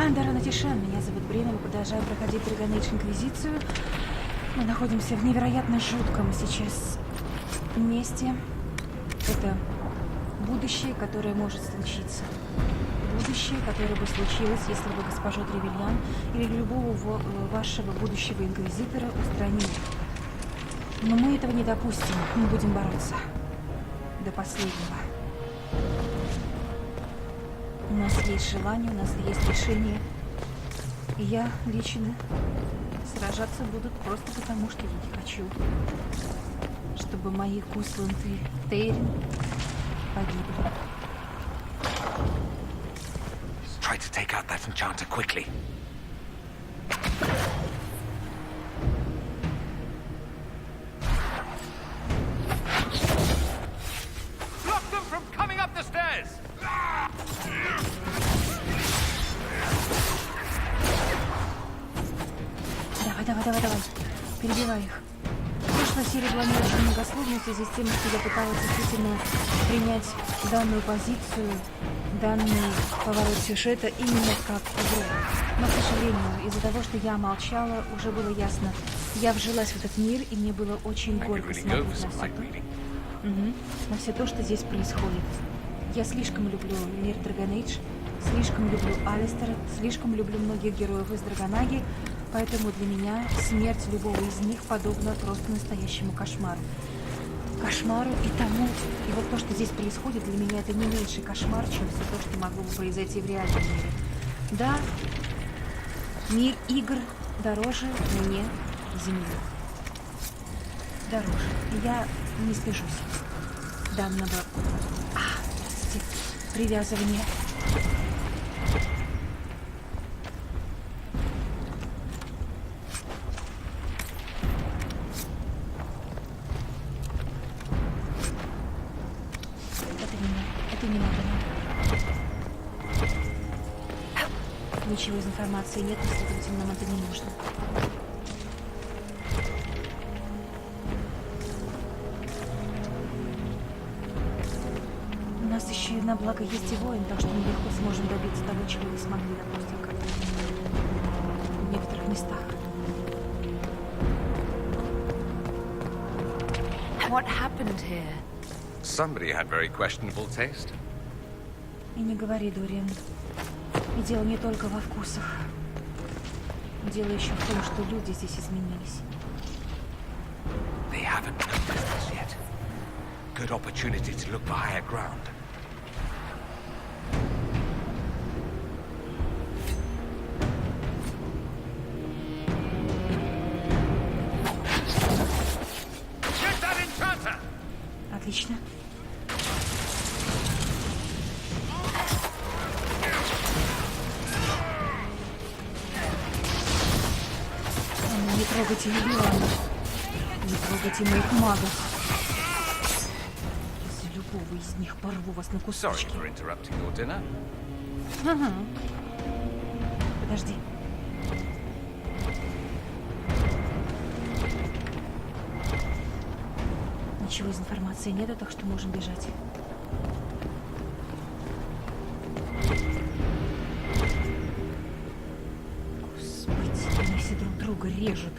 Меня зовут Брина, мы продолжаем проходить Dragon Age Инквизицию. Мы находимся в невероятно жутком сейчас месте. Это будущее, которое может случиться. Будущее, которое бы случилось, если бы госпожу Тревельян или любого вашего будущего инквизитора устранили. Но мы этого не допустим, мы будем бороться. До последнего. У нас есть желание, у нас есть решение. И я лично сражаться буду просто потому, что я не хочу, чтобы мои кусланты Тейрин погибли. Try to take out that enchanter quickly. Block them from coming up the stairs. Давай. Перебивай их. Прошлая серия была не очень многословной в связи с тем, что я пыталась действительно принять данную позицию, данный поворот сюжета именно как игру. Но, к сожалению, из-за того, что я молчала, уже было ясно. Я вжилась в этот мир, и мне было очень горько смотреть на все то, что здесь происходит. Я слишком люблю мир Dragon Age, слишком люблю Алистера, слишком люблю многих героев из Драгонаги, поэтому для меня смерть любого из них подобна просто настоящему кошмару. Кошмару и тому, и вот то, что здесь происходит, для меня это не меньший кошмар, чем все то, что могло бы произойти в реальном мире. Да, мир игр дороже мне земли. Дороже. И я не стыжусь данного привязывания. Это не надо. Ничего из информации нет, и, следовательно, нам это не нужно. У нас еще и на благо есть и воин, так что мы легко сможем добиться того, чего не смогли, допустим, как в некоторых местах. What happened here? Somebody had very questionable taste. И не говори, Дориан. И дело не только во вкусах. Дело еще в том, что люди здесь изменились. They haven't noticed us yet. Good opportunity to look for higher ground. Get that enchanter! Отлично. Не трогайте Юлиана. Не трогайте моих магов. Из любого из них порву вас на Sorry кусочки. for interrupting your dinner. Ага. Подожди. Ничего из информации нету, так что можем бежать. Господи, они все друг друга режут.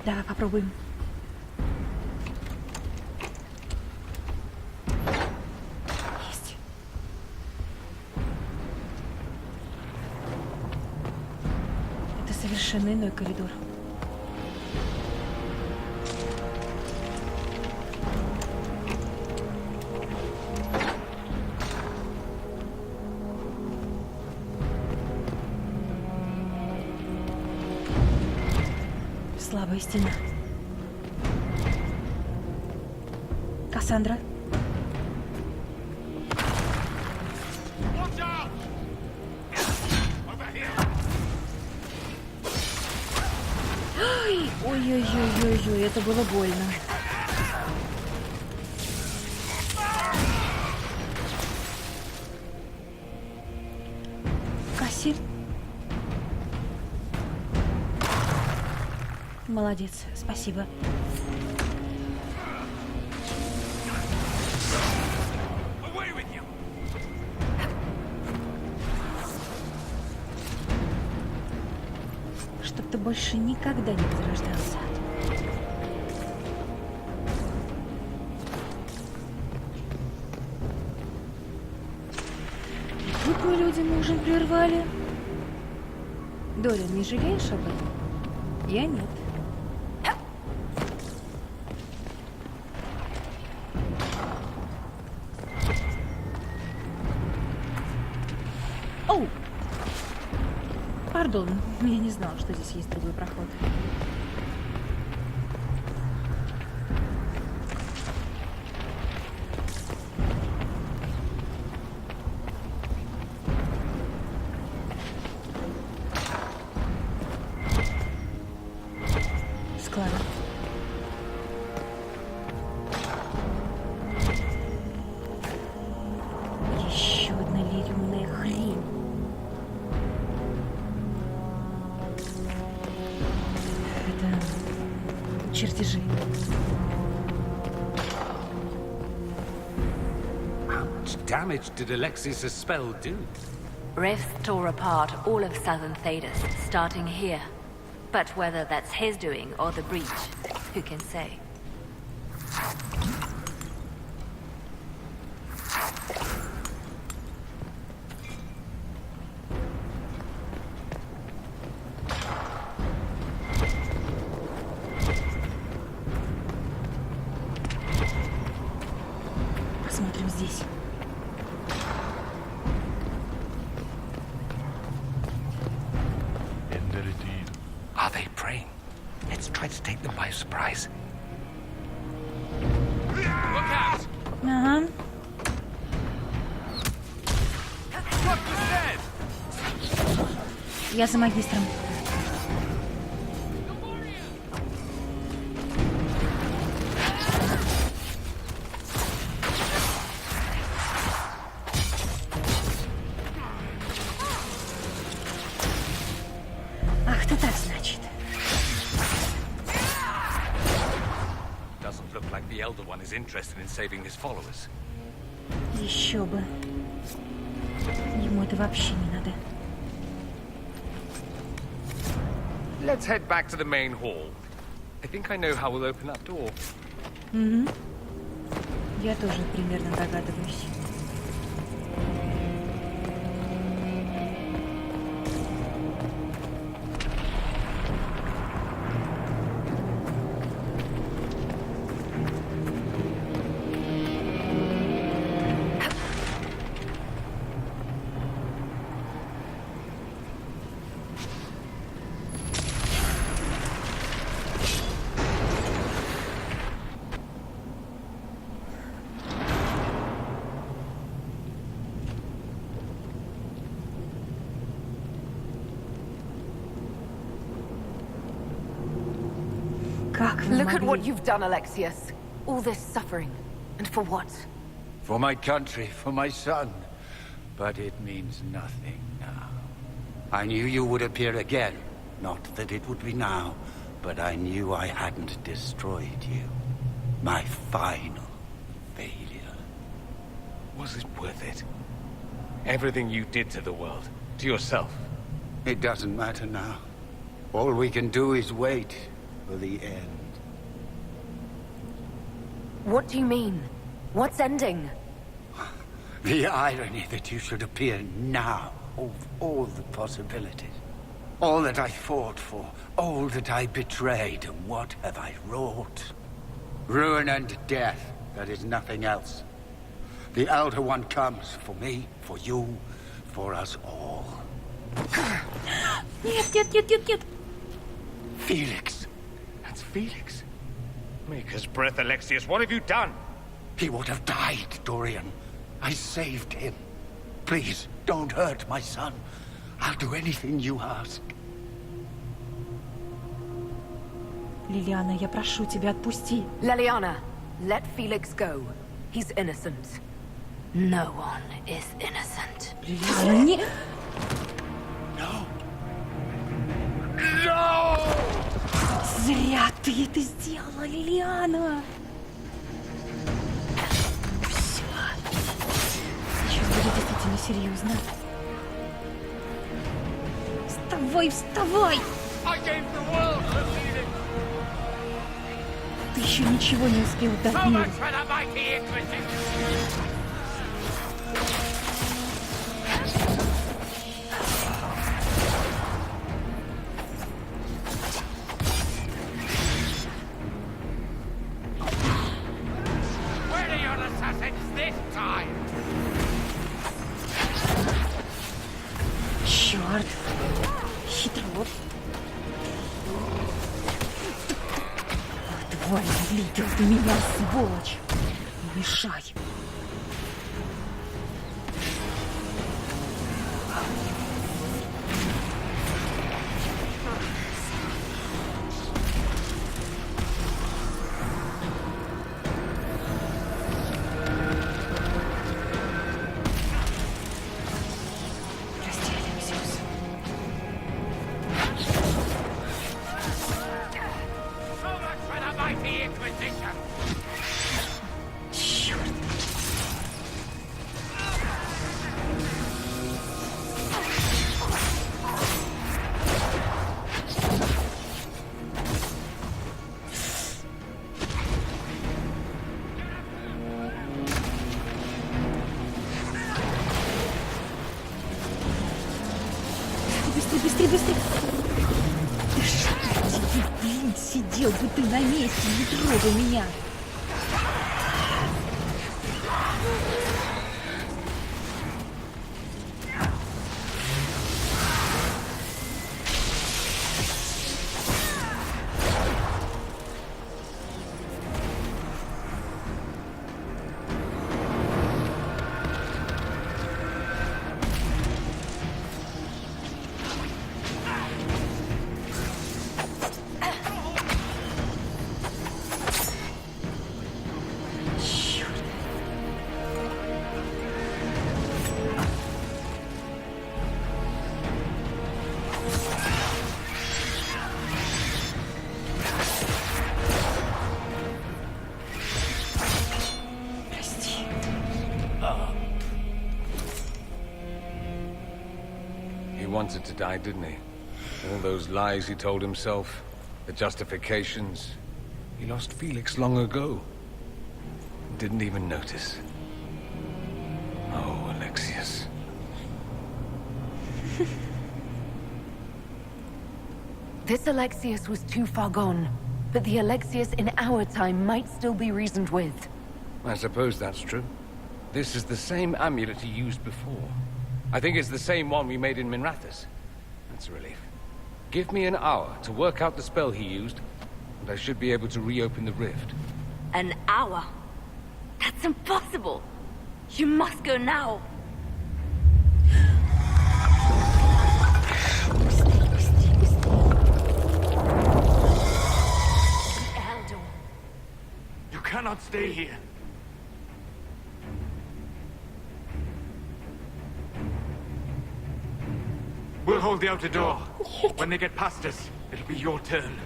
Давай попробуем. Есть. Это совершенно иной коридор. Слабая стена. Кассандра. Ой-ой-ой-ой-ой, это было больно. Мерси. Молодец, спасибо. Away with you! Чтоб ты больше никогда не возрождался. И тут мы людям ужин прервали. Дориан, не жалеешь об этом? Я нет. Оу! Пардон, я не знала, что здесь есть другой проход. Склад. Еще одна лириумная хрень. Это чертежи. How much damage did Alexius' spell do? Revs tore apart all of southern Thedas, starting here. But whether that's his doing or the breach, who can say? Посмотрим здесь. Are they praying? Let's try to take them by surprise. Look out! Ага. What was dead? Я за магистром. Ах, ты так, значит. Doesn't look like the Elder One is interested in saving his followers. Еще бы. Ему это вообще не надо. Let's head back to the main hall. I think I know how we'll open that door. Угу. Я тоже примерно догадываюсь. Как вы Look at what могли? you've done, Alexius. All this suffering. And for what? For my country, for my son. But it means nothing now. I knew you would appear again. Not that it would be now, but I knew I hadn't destroyed you. My final failure. Was it worth it? Everything you did to the world, to yourself. It doesn't matter now. All we can do is wait for the end. What do you mean? What's ending? The irony that you should appear now of all the possibilities. All that I fought for, all that I betrayed, and what have I wrought? Ruin and death, that is nothing else. The Elder One comes for me, for you, for us all. Нет, нет, нет, нет, нет. Felix. That's Felix. Maker's breath, Alexius. What have you done? He would have died, Dorian. I saved him. Please, don't hurt my son. I'll do anything you ask. Лилиана, я прошу тебя, отпусти. Leliana, let Felix go. He's innocent. No one is innocent. Лилиана, не... Зря ты это сделала, Лилиана! Все. Сейчас будет действительно серьезно. Вставай, вставай! Ты еще ничего не успел дать миру. Черт! Хитрот! Тварь, видел ты меня, сволочь! Не мешай! Быстрее, быстрее! Ты что, блин, сидел бы ты на месте, не трогай меня! He wanted to die, didn't he? All those lies he told himself, the justifications. He lost Felix long ago. Didn't even notice. Oh, Alexius. This Alexius was too far gone, but the Alexius in our time might still be reasoned with. I suppose that's true. This is the same amulet he used before. I think it's the same one we made in Minrathous. That's a relief. Give me an hour to work out the spell he used, and I should be able to reopen the rift. An hour? That's impossible! You must go now! You cannot stay here. We'll hold the outer door. When they get past us, it'll be your turn.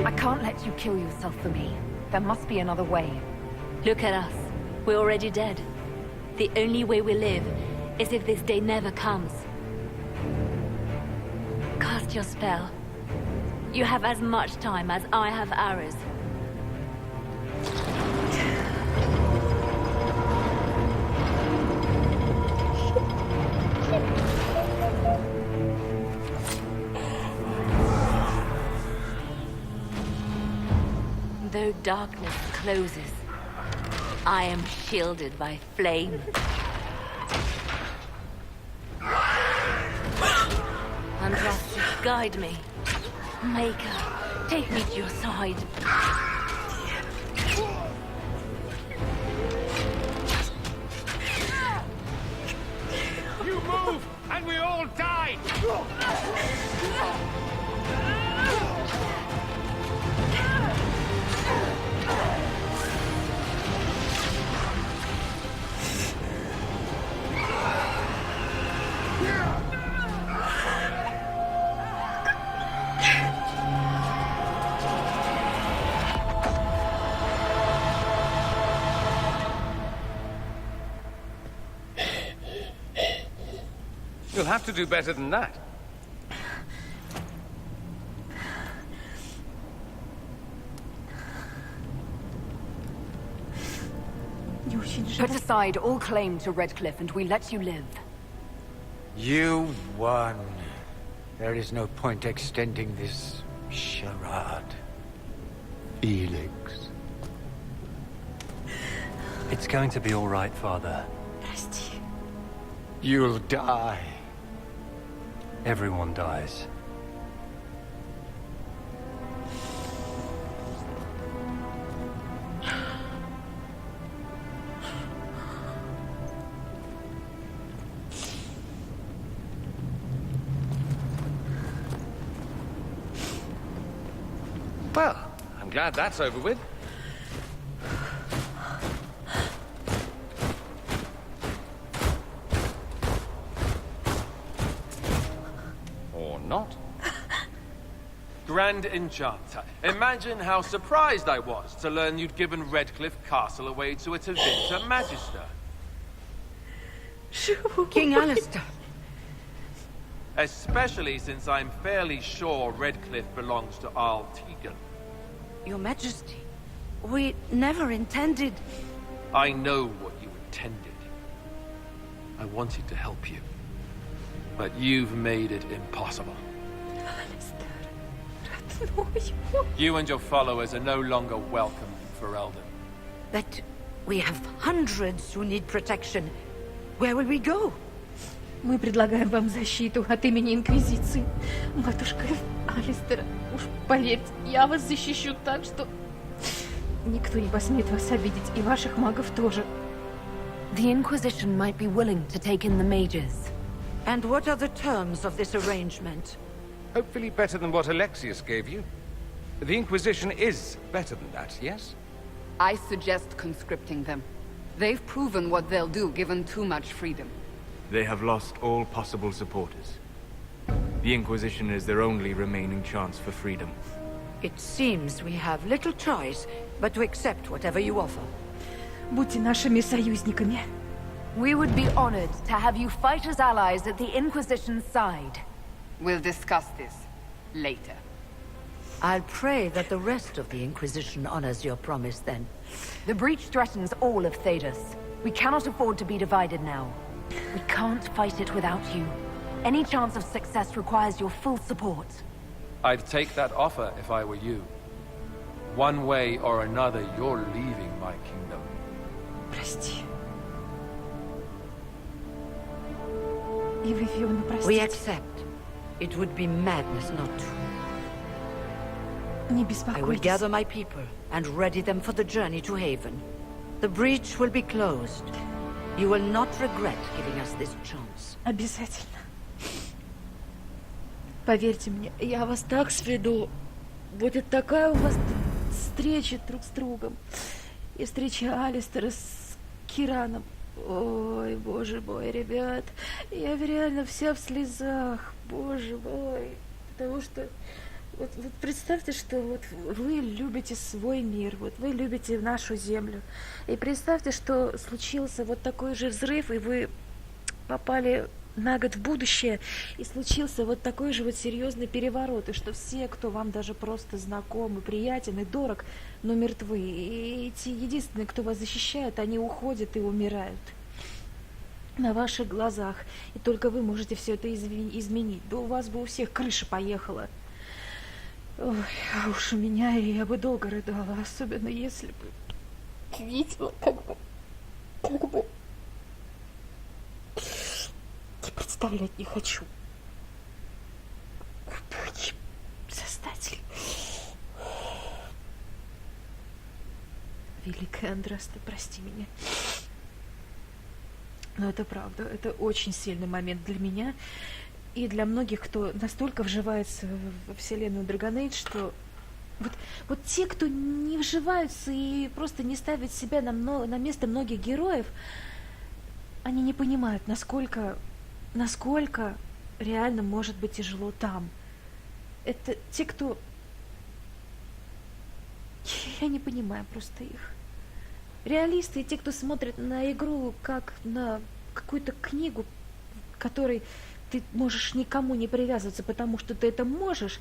I can't let you kill yourself for me. There must be another way. Look at us. We're already dead. The only way we live is if this day never comes. Cast your spell. You have as much time as I have arrows. Though darkness closes, I am shielded by flame. Andrastus, guide me. Maker, take me to your side. You move, and we all die! You'll have to do better than that. Не очень Put жаль. aside all claim to Redcliffe and we let you live. You won. There is no point extending this charade. Felix. It's going to be all right, Father. Прости. You'll die. Everyone dies. Well, I'm glad that's over with. Or not. Grand Enchanter, imagine how surprised I was to learn you'd given Redcliffe Castle away to a Tevinter Magister. King Alister. Especially since I'm fairly sure Redcliffe belongs to Arl Tegan. Your Majesty, we never intended... I know what you intended. I wanted to help you. But you've made it impossible. You and your followers are no longer welcome in Ferelden. But we have hundreds who need protection. Where will we go? Мы предлагаем вам защиту от имени Инквизиции. Матушка Алистера, уж поверьте, я вас защищу так, что никто не посмеет вас обидеть, и ваших магов тоже. The Inquisition might be willing to take in the mages. And what are the terms of this arrangement? Hopefully better than what Alexius gave you. The Inquisition is better than that, yes? I suggest conscripting them. They've proven what they'll do given too much freedom. They have lost all possible supporters. The Inquisition is their only remaining chance for freedom. It seems we have little choice but to accept whatever you offer. Будьте нашими союзниками. We would be honored to have you fight as allies at the Inquisition's side. We'll discuss this later. I'll pray that the rest of the Inquisition honors your promise then. The breach threatens all of Thedas. We cannot afford to be divided now. We can't fight it without you. Any chance of success requires your full support. I'd take that offer if I were you. One way or another, you're leaving my kingdom. Прости. И вы, Фиона, We простите. accept. It would be madness not to. Не I will беспокойтесь. gather my people and ready them for the journey to Haven. The breach will be closed. You will not regret giving us this chance. Обязательно. Поверьте мне, я вас так сведу. Будет такая у вас встреча друг с другом. И встреча Алистера с Кираном. Ой, боже мой, ребят. Я реально вся в слезах. Боже мой. Потому что... Вот представьте, что вот вы любите свой мир, вот вы любите нашу землю. И представьте, что случился вот такой же взрыв, и вы попали на год в будущее, и случился вот такой же вот серьезный переворот, и что все, кто вам даже просто знаком и приятен и дорог, но мертвы. И эти единственные, кто вас защищает, они уходят и умирают на ваших глазах. И только вы можете все это изменить. Да у вас бы у всех крыша поехала. Ой, а уж у меня я бы долго рыдала, особенно если бы видела, как бы я представлять не хочу. Господи, Создатель. Великая Андраста, прости меня. Но это правда, это очень сильный момент для меня. И для многих, кто настолько вживается во вселенную Dragon Age, что вот те, кто не вживаются и просто не ставят себя на место многих героев, они не понимают, насколько реально может быть тяжело там. Это те, кто... Я не понимаю просто их. Реалисты и те, кто смотрит на игру как на какую-то книгу, в которой ты можешь никому не привязываться, потому что ты это можешь.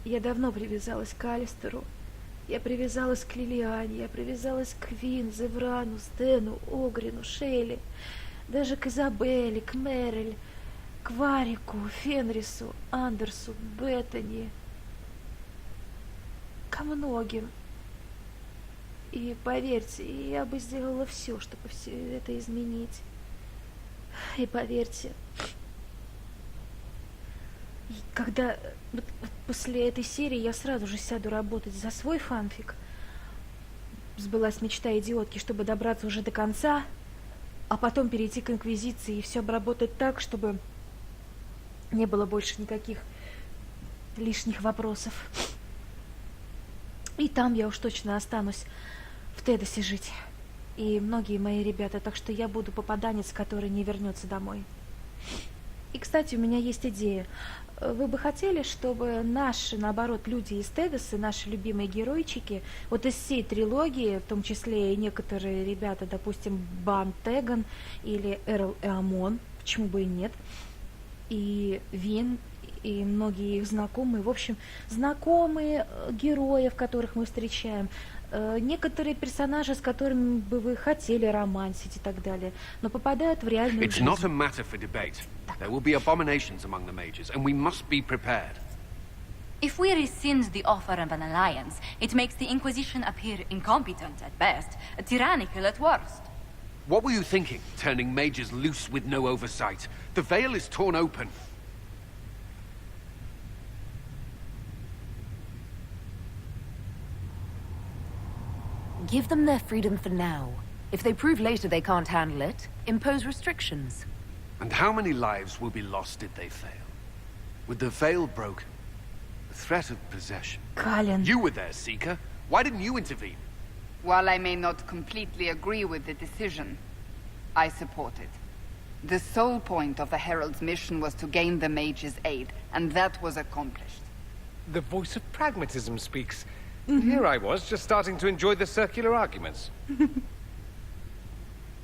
Я давно привязалась к Алистеру. Я привязалась к Лилиане, я привязалась к Вин, Зеврану, Стэну, Огрину, Шейли, даже к Изабелле, к Мэриль, к Варику, Фенрису, Андерсу, Беттани, ко многим. И поверьте, я бы сделала все, чтобы все это изменить. И поверьте, когда после этой серии я сразу же сяду работать за свой фанфик. Сбылась мечта идиотки, чтобы добраться уже до конца, а потом перейти к Инквизиции и все обработать так, чтобы не было больше никаких лишних вопросов. И там я уж точно останусь в Тедосе жить. И многие мои ребята, так что я буду попаданец, который не вернется домой. И, кстати, у меня есть идея. Вы бы хотели, чтобы наши, наоборот, люди из Тедоса, наши любимые геройчики, вот из всей трилогии, в том числе и некоторые ребята, допустим, Бан Теган или Эрл Эамон, почему бы и нет, и Вин, и многие их знакомые, в общем, знакомые героев, которых мы встречаем, некоторые персонажи, с которыми бы вы хотели романсить и так далее, но попадают в реальную жизнь. It's not a matter for debate. There will be abominations among the mages, and we must be prepared. If we rescind the offer of an alliance, it makes the Inquisition appear incompetent at best, tyrannical at worst. What were you thinking, turning mages loose with no oversight? The veil is torn open. Give them their freedom for now. If they prove later they can't handle it, impose restrictions. And how many lives will be lost if they fail? With the veil broken, the threat of possession. Кален. You were there, Seeker. Why didn't you intervene? While I may not completely agree with the decision, I support it. The sole point of the Herald's mission was to gain the mage's aid, and that was accomplished. The voice of pragmatism speaks. Here I was, just starting to enjoy the circular arguments.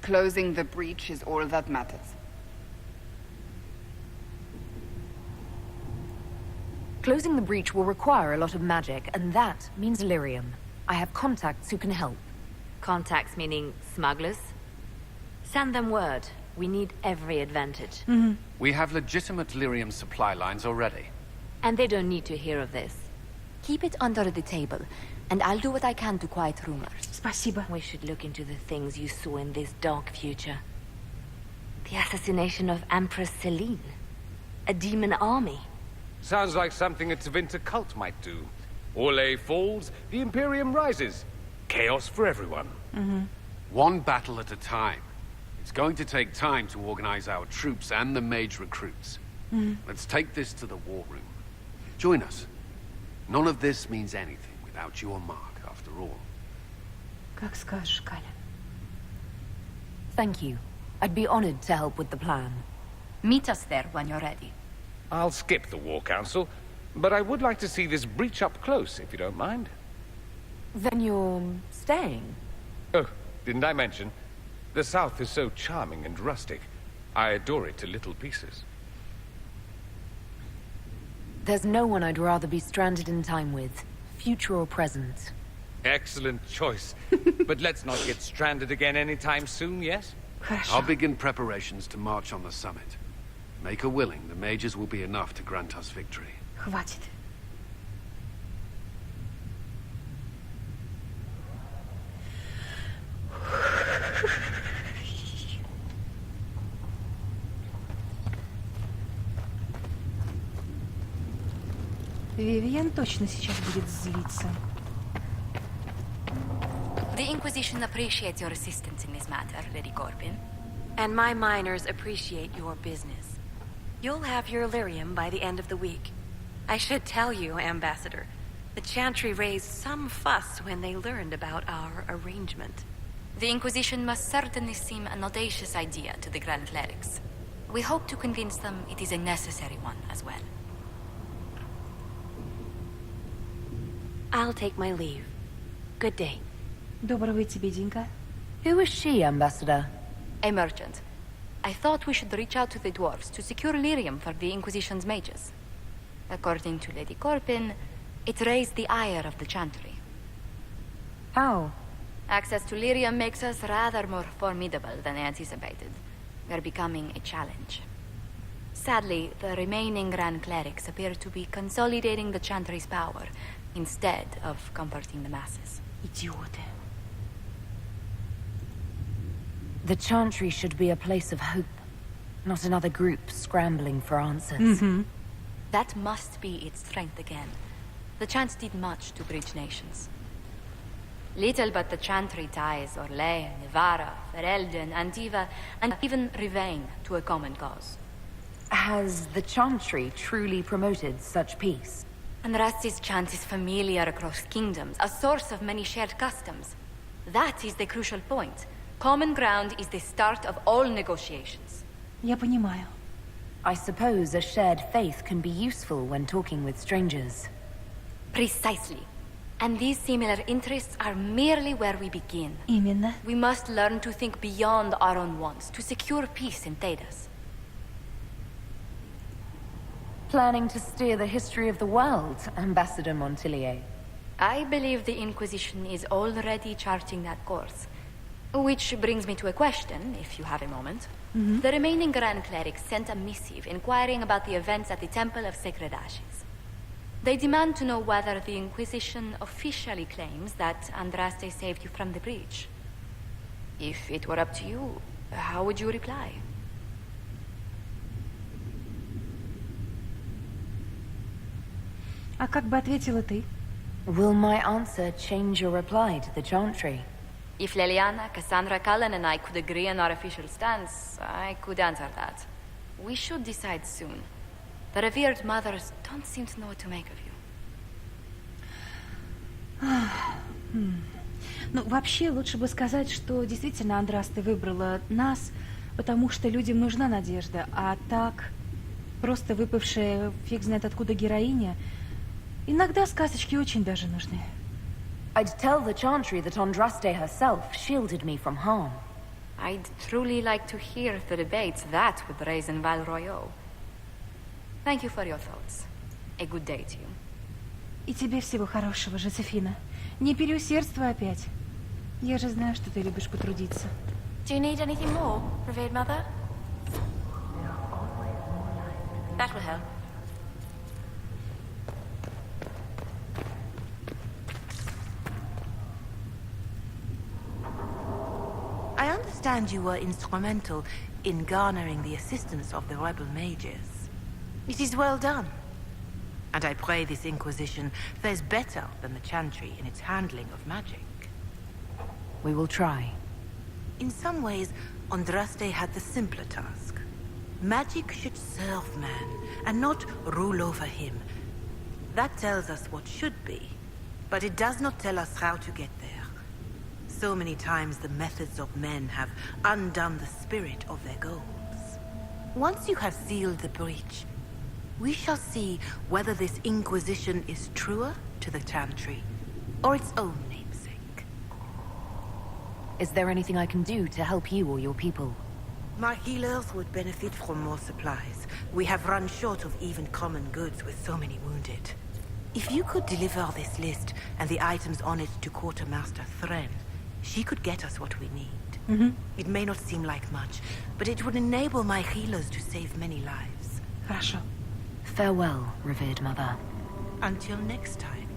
Closing the breach is all that matters. Closing the breach will require a lot of magic, and that means lyrium. I have contacts who can help. Contacts meaning smugglers? Send them word. We need every advantage. We have legitimate lyrium supply lines already. And they don't need to hear of this. Keep it under the table, and I'll do what I can to quiet rumors. Спасибо. We should look into the things you saw in this dark future. The assassination of Empress Celine. A demon army. Sounds like something a Tevinter cult might do. Orlais falls, the Imperium rises. Chaos for everyone. One battle at a time. It's going to take time to organize our troops and the mage recruits. Let's take this to the war room. Join us. None of this means anything without your mark, after all. Как скажешь, Кален. Thank you. I'd be honored to help with the plan. Meet us there when you're ready. I'll skip the War Council, but I would like to see this breach up close, if you don't mind. Then you're staying? Oh, didn't I mention? The South is so charming and rustic. I adore it to little pieces. There's no one I'd rather be stranded in time with, future or present. Excellent choice. But let's not get stranded again anytime soon, yes? Хорошо. I'll begin preparations to march on the summit. Make her willing, the mages will be enough to grant us victory. Хватит. Вивиан точно сейчас будет злиться. The Inquisition appreciates your assistance in this matter, Lady Corbin. And my miners appreciate your business. You'll have your lyrium by the end of the week. I should tell you, Ambassador, the Chantry raised some fuss when they learned about our arrangement. The Inquisition must certainly seem an audacious idea to the Grand Clerics. We hope to convince them it is a necessary one as well. I'll take my leave. Good day. Доброго и тебе денька. Who is she, Ambassador? A merchant. I thought we should reach out to the dwarves to secure lyrium for the Inquisition's mages. According to Lady Corpin, it raised the ire of the Chantry. How? Access to lyrium makes us rather more formidable than I anticipated. We're becoming a challenge. Sadly, the remaining Grand Clerics appear to be consolidating the Chantry's power, instead of comforting the masses. Идиоты. The Chantry should be a place of hope, not another group scrambling for answers. That must be its strength again. The Chant did much to bridge nations. Little but the Chantry ties Orlais, Nevara, Ferelden, Antiva, and even Rivain to a common cause. Has the Chantry truly promoted such peace? Andraste's chant is familiar across kingdoms, a source of many shared customs. That is the crucial point. Common ground is the start of all negotiations. Я понимаю. I suppose a shared faith can be useful when talking with strangers. Precisely. And these similar interests are merely where we begin. Именно. We must learn to think beyond our own wants, to secure peace in Thedas. Planning to steer the history of the world, Ambassador Montilier? I believe the Inquisition is already charting that course. Which brings me to a question, if you have a moment. The remaining Grand Clerics sent a missive inquiring about the events at the Temple of Sacred Ashes. They demand to know whether the Inquisition officially claims that Andraste saved you from the breach. If it were up to you, how would you reply? А как бы ответила ты? Will my answer change your reply to the Chantry? If Leliana, Cassandra, Cullen, and I could agree on our official stance, I could answer that. We should decide soon. The revered mothers don't seem to know what to make of you. Ну, вообще, лучше бы сказать, что действительно Андрасте выбрала нас, потому что людям нужна надежда, а так, просто выпавшая фиг знает откуда героиня, иногда сказочки очень даже нужны. I'd tell the Chantry that Andraste herself shielded me from harm. I'd truly like to hear the debates that would raise in Val Royaux. Thank you for your thoughts. A good day to you. И тебе всего хорошего, Жозефина. Не переусердствуй опять. Я же знаю, что ты любишь потрудиться. Do you need anything more, revered mother? That will help. I understand you were instrumental in garnering the assistance of the rebel mages. It is well done. And I pray this Inquisition fares better than the Chantry in its handling of magic. We will try. In some ways, Andraste had the simpler task. Magic should serve man, and not rule over him. That tells us what should be, but it does not tell us how to get there. So many times the methods of men have undone the spirit of their goals. Once you have sealed the breach, we shall see whether this Inquisition is truer to the Chantry, or its own namesake. Is there anything I can do to help you or your people? My healers would benefit from more supplies. We have run short of even common goods with so many wounded. If you could deliver this list and the items on it to Quartermaster Thren, she could get us what we need. It may not seem like much, but it would enable my healers to save many lives. Хорошо. Farewell, revered mother. Until next time.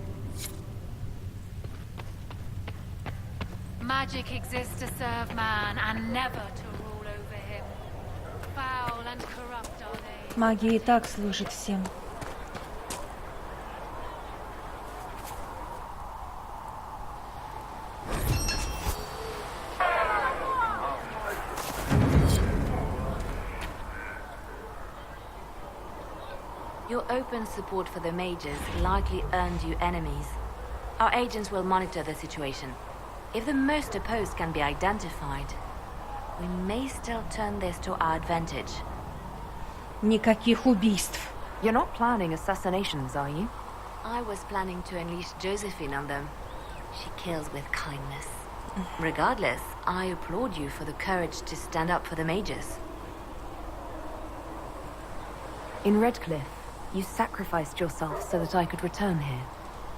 Magic exists to serve man and never to rule over him. Foul and corrupt are they. Магия и так служит всем. Your open support for the mages likely earned you enemies. Our agents will monitor the situation. If the most opposed can be identified, we may still turn this to our advantage. Никаких убийств. You're not planning assassinations, are you? I was planning to unleash Josephine on them. She kills with kindness. Regardless, I applaud you for the courage to stand up for the mages. In Redcliffe, you sacrificed yourself so that I could return here.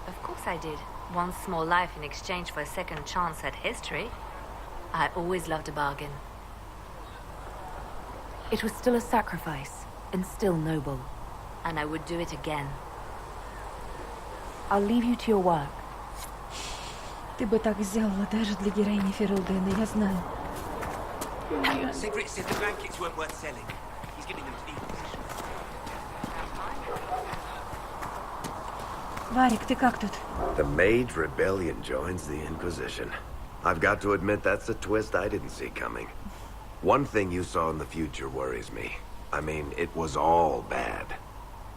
Of course I did. One small life in exchange for a second chance at history. I always loved a bargain. It was still a sacrifice, and still noble. And I would do it again. I'll leave you to your work. Ты бы так сделала даже для героини Ферелдена, я знаю. Sigrid said the blankets weren't worth selling. He's giving them to the Inquisition. Варик, ты как тут? The Mage Rebellion joins the Inquisition. I've got to admit that's a twist I didn't see coming. One thing you saw in the future worries me. I mean, it was all bad.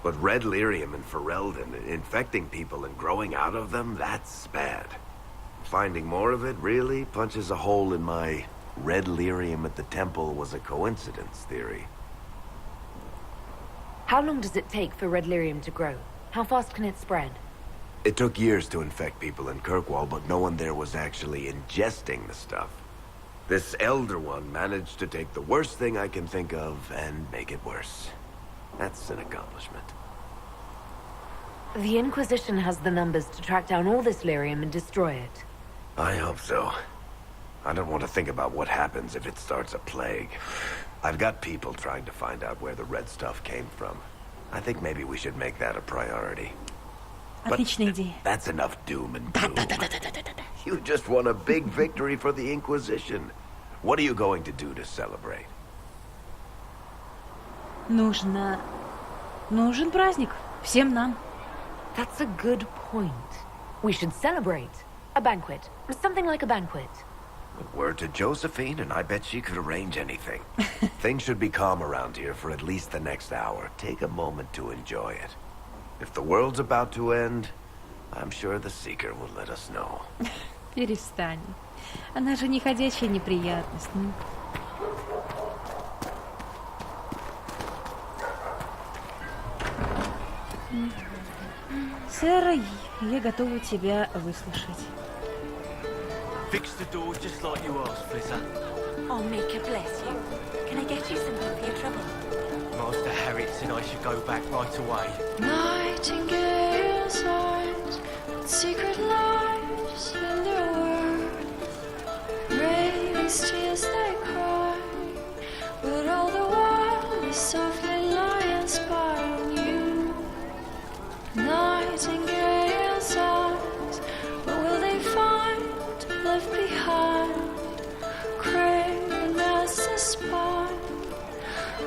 But Red Lyrium and Ferelden, infecting people and growing out of them, that's bad. Finding more of it really punches a hole in my Red Lyrium at the temple was a coincidence theory. How long does it take for Red Lyrium to grow? How fast can it spread? It took years to infect people in Kirkwall, but no one there was actually ingesting the stuff. This Elder One managed to take the worst thing I can think of and make it worse. That's an accomplishment. The Inquisition has the numbers to track down all this lyrium and destroy it. I hope so. I don't want to think about what happens if it starts a plague. I've got people trying to find out where the red stuff came from. I think maybe we should make that a priority. Отличная идея. That's enough doom and gloom. You just won a big victory for the Inquisition. What are you going to do to celebrate? Нужен праздник. Всем нам. That's a good point. We should celebrate. A banquet. Something like a banquet. Word to Josephine, and I bet she could arrange anything. Things should be calm around here for at least the next hour. Take a moment to enjoy it. If the world's about to end, I'm sure the Seeker will let us know. Перестань. Она же не ходячая неприятность. Ну. Сэр, я готова тебя выслушать. Fix the door just like you asked, Flizzer. Oh, Mika, bless you. Can I get you something for your trouble? Master Harriet said I should go back right away. Nightingale's eyes, secret lies in their word. Raise tears they cry, but all the while they softly lie and spy on you. Nightingale's eyes, what will they find left behind? Craven master spy,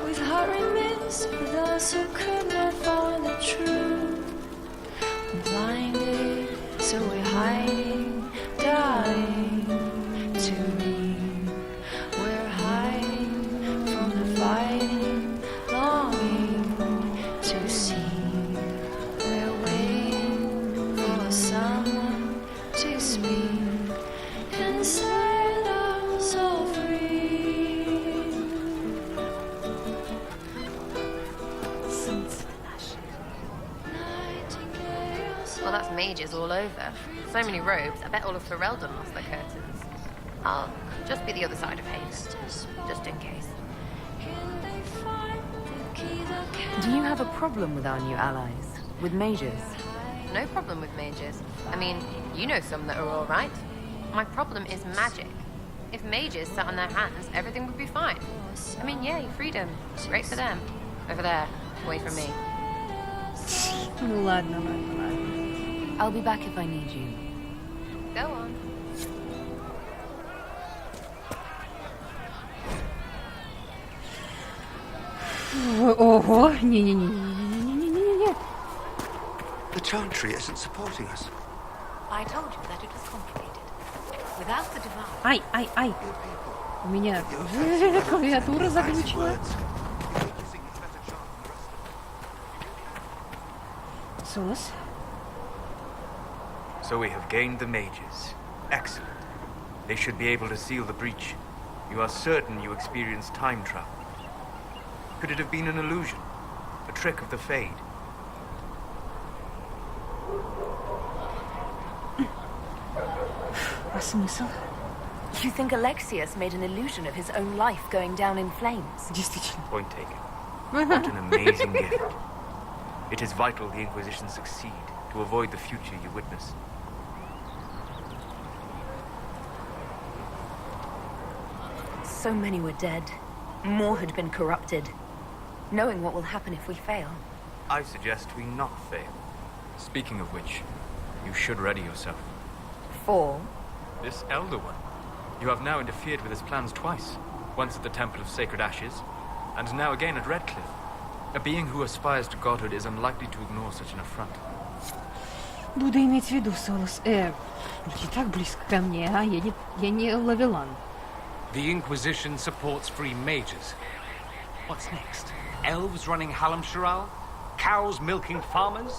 with heart remiss for those who could not find the truth. Blinded, so we're hiding, dying to me. We're hiding from the fighting, longing to see. We're waiting for someone to speak and set us all free. Well, that's mages all over. So many robes, I bet all of Ferelden lost their curtains. I'll just be the other side of Haven, just in case. Do you have a problem with our new allies? With mages? No problem with mages. I mean, you know some that are all right. My problem is magic. If mages sat on their hands, everything would be fine. I mean, yay, freedom. Great for them. Over there, away from me. Ну ладно, ладно, ладно. I'll be back if I need you. Go on. Ого, не-не-не-не-не-не-не-не-не. The Chantry isn't supporting us. I told you that it was complicated. Without the divine... Ай. У меня клавиатура заглючила. Солос. So we have gained the mages. Excellent. They should be able to seal the breach. You are certain you experienced time travel. Could it have been an illusion? A trick of the Fade? А смысл? You think Alexius made an illusion of his own life going down in flames? Point taken. What an amazing gift. It is vital the Inquisition succeed to avoid the future you witness. So many were dead. More had been corrupted. Knowing what will happen if we fail. I suggest we not fail. Speaking of which, you should ready yourself. For? This Elder One. You have now interfered with his plans twice. Once at the Temple of Sacred Ashes, and now again at Redcliffe. A being who aspires to godhood is unlikely to ignore such an affront. Буду иметь в виду, Солос. Не так близко ко мне, а? Я не Лавелан. The Inquisition supports free mages. What's next? Elves running Hallam-Sharal? Cows milking farmers?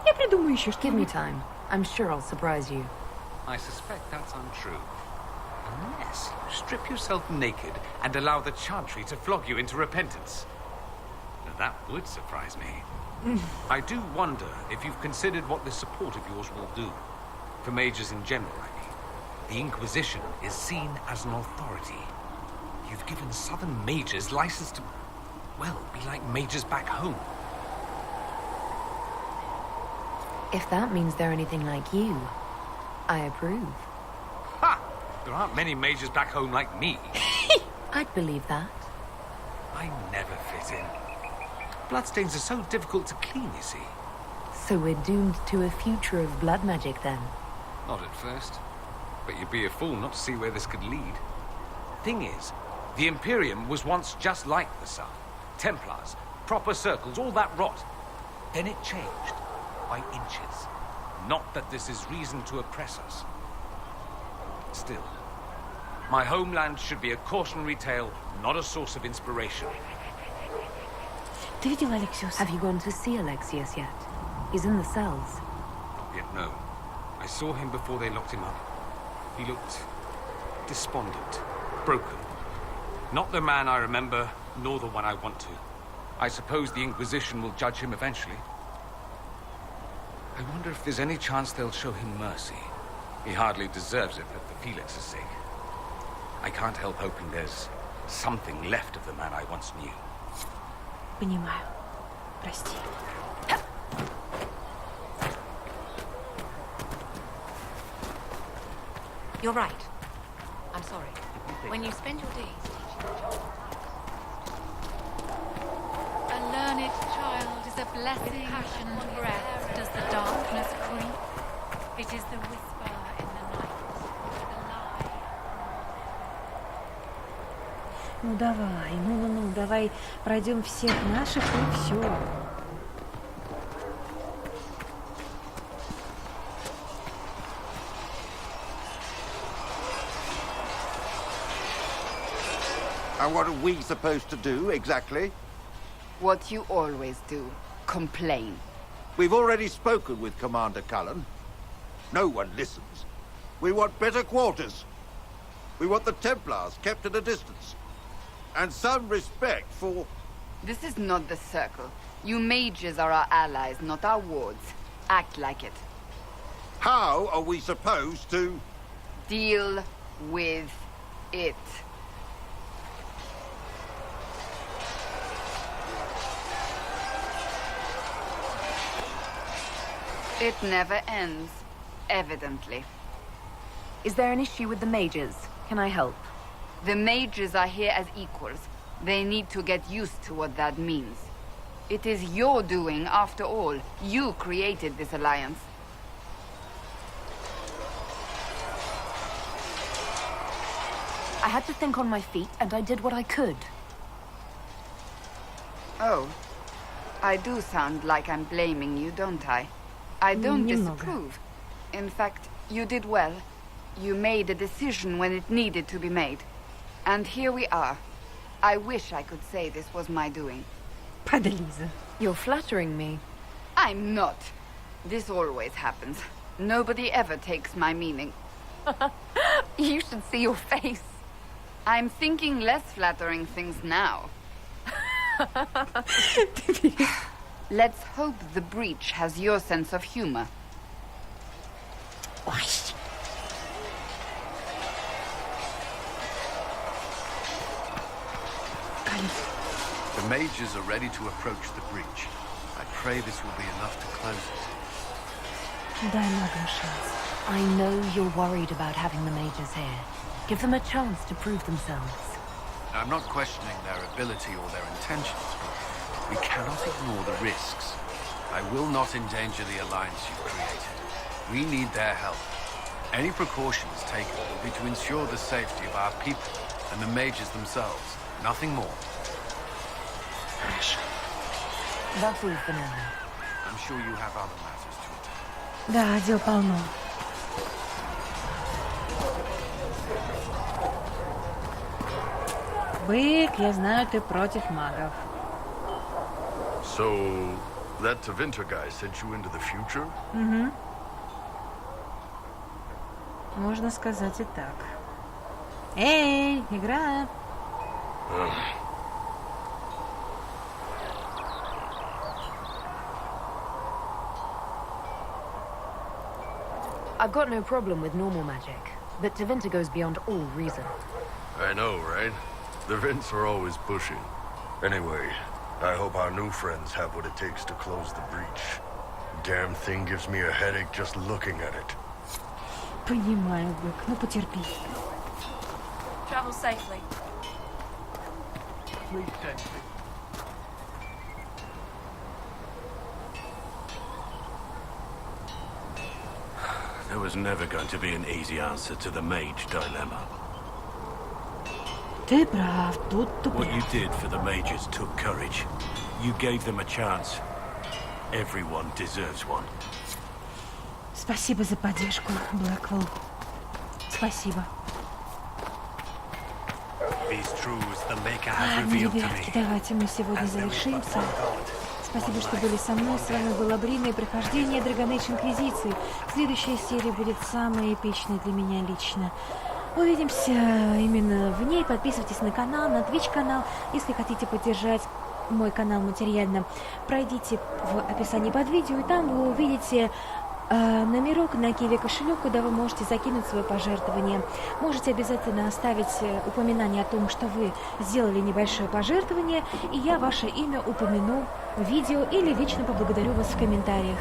Я придумаю еще что-нибудь. Give me time. I'm sure I'll surprise you. I suspect that's untrue. Unless you strip yourself naked and allow the Chantry to flog you into repentance. Now, that would surprise me. I do wonder if you've considered what this support of yours will do. For mages in general, I mean. The Inquisition is seen as an authority. You've given southern mages license to, well, be like mages back home. If that means they're anything like you, I approve. Ha! There aren't many mages back home like me. I'd believe that. I never fit in. Bloodstains are so difficult to clean, you see. So we're doomed to a future of blood magic, then? Not at first. But you'd be a fool not to see where this could lead. Thing is, the Imperium was once just like the Sun. Templars, proper circles, all that rot. Then it changed. By inches. Not that this is reason to oppress us. Still, my homeland should be a cautionary tale, not a source of inspiration. Ты видел Алексиуса? Have you gone to see Alexius yet? He's in the cells. Yet no. I saw him before they locked him up. He looked despondent, broken. Not the man I remember, nor the one I want to. I suppose the Inquisition will judge him eventually. I wonder if there's any chance they'll show him mercy. He hardly deserves it, but for Felix's sake. I can't help hoping there's something left of the man I once knew. Понимаю. Прости. You're right. I'm sorry. When you spend your days A learned child is a blessing. Passioned breath does the darkness creep. It is the whisper in the night, the lie. Ну давай, ну, давай пройдем всех наших и все. And what are we supposed to do, exactly? What you always do. Complain. We've already spoken with Commander Cullen. No one listens. We want better quarters. We want the Templars kept at a distance. And some respect for... This is not the Circle. You mages are our allies, not our wards. Act like it. How are we supposed to... Deal with it. It never ends, evidently. Is there an issue with the mages? Can I help? The mages are here as equals. They need to get used to what that means. It is your doing, after all. You created this alliance. I had to think on my feet, and I did what I could. Oh. I do sound like I'm blaming you, don't I? I don't disapprove. In fact, you did well. You made a decision when it needed to be made. And here we are. I wish I could say this was my doing. Подлиза. You're flattering me. I'm not. This always happens. Nobody ever takes my meaning. You should see your face. I'm thinking less flattering things now. Let's hope the breach has your sense of humor. mages are ready to approach the breach. I pray this will be enough to close it. Дай магам шанс. I know you're worried about having the mages here. Give them a chance to prove themselves. I'm not questioning their ability or their intentions. We cannot ignore the risks. I will not endanger the alliance you've created. We need their help. Any precautions taken will be to ensure the safety of our people and the mages themselves. Nothing more. That's all for now. I'm sure you have other matters to attend. Да, дел полно. Бык, я знаю, ты против магов. So, that Tevinter guy sent you into the future? Угу. Можно сказать и так. Эй, игра! I've got no problem with normal magic, but Tevinter goes beyond all reason. I know, right? The Vints are always pushing. Anyway, I hope our new friends have what it takes to close the breach. Damn thing gives me a headache just looking at it. Понимаю, Бык, ну потерпи. Travel safely. Please send me. There was never going to be an easy answer to the mage dilemma. Ты прав, тут What тупик. you did for the mages took courage. You gave them a chance. Everyone deserves one. Спасибо за поддержку, Блэквелл. Спасибо. These truths the Maker has Ладно, revealed to ребятки, me. давайте мы сегодня завершимся. Спасибо, что были со мной. С вами была Брина и прохождение Dragon Age Инквизиции. Следующая серия будет самая эпичная для меня лично. Увидимся именно в ней. Подписывайтесь на канал, на Twitch канал. Если хотите поддержать мой канал материально, пройдите в описании под видео, и там вы увидите номерок на Qiwi-кошелек, куда вы можете закинуть свое пожертвование. Можете обязательно оставить упоминание о том, что вы сделали небольшое пожертвование, и я ваше имя упомяну в видео или лично поблагодарю вас в комментариях.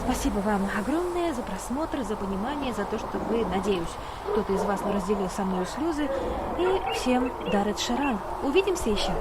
Спасибо вам огромное за просмотр, за понимание, за то, что вы, надеюсь, кто-то из вас разделил со мной слезы. И всем Дарет Шарал. Увидимся еще!